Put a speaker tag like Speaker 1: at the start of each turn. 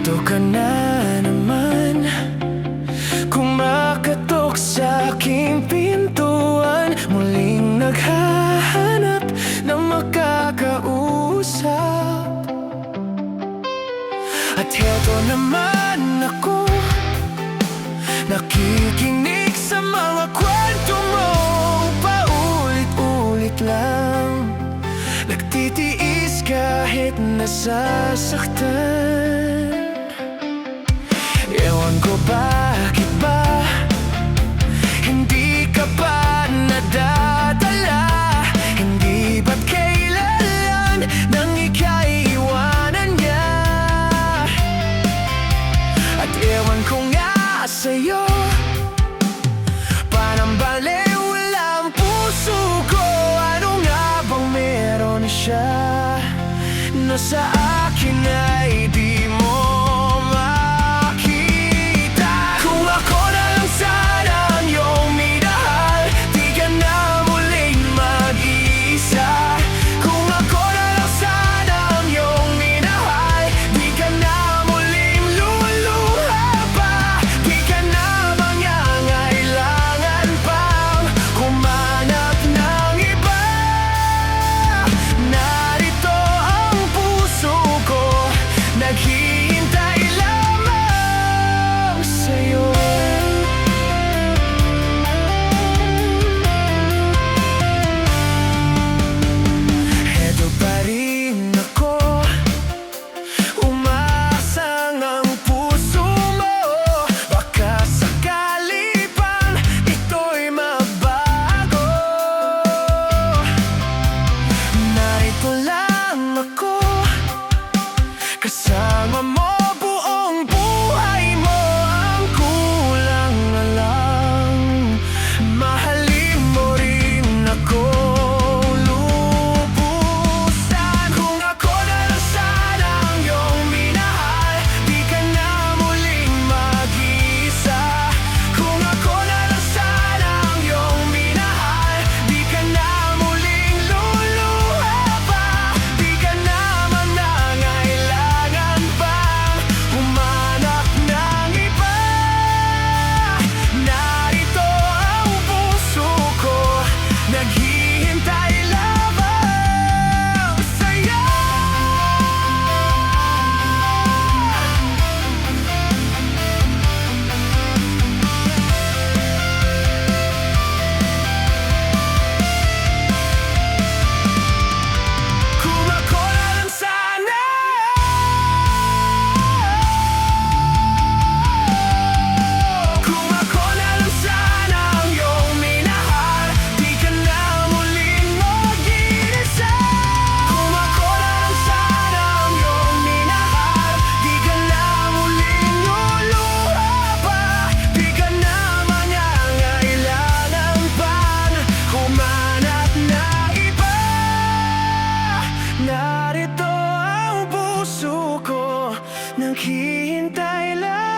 Speaker 1: Ito ka na naman, kumakatok sa aking pintuan, muling naghahanap ng makakausap. At heto naman ako, nakikinig sa mga kwento mo. Paulit-ulit lang, nagtitiis kahit nasasaktan. Ewan ko bakit ba hindi ka pa nadadala. Hindi ba't kailan nang ika'y iwanan niya? At ewan ko nga sa'yo, parang balewala ang puso ko. Ano nga bang meron siya na sa akin ay di mo makita? Kung ako na lang sana ang iyong minahal, di ka na muling mag-iisa. Kung ako na lang sana ang iyong minahal, di ka na muling luluha pa. Di ka na mangangailangan pang humanap ng iba. Narito ang puso ko, naghihintay lamang sa'yo. Heto pa rin ako, umaasang ang puso mo. Baka sakali pang ito'y mabago. Narito lang ako, kasama mo buong buhay mo. Ang kulang na lang, mahalin mo rin ako lubusan. Kung ako na lang sana ang iyong minahal, di ka na muling mag-iisa. Kung ako na lang sana ang iyong minahal, di ka na muling luluha pa. Di ka na mangangailangan pang humanap ng iba. Narito ang puso ko, naghihintay lamang sa'yo. Kung ako na lang sana, kung ako na lang sana ang iyong minahal, di ka na muling mag-iisa. Kung ako na lang sana ang iyong minahal, di ka na muling luluha pa. Di ka na mangangailangan pang humanap ng iba. Narito ang puso ko, naghihintay lang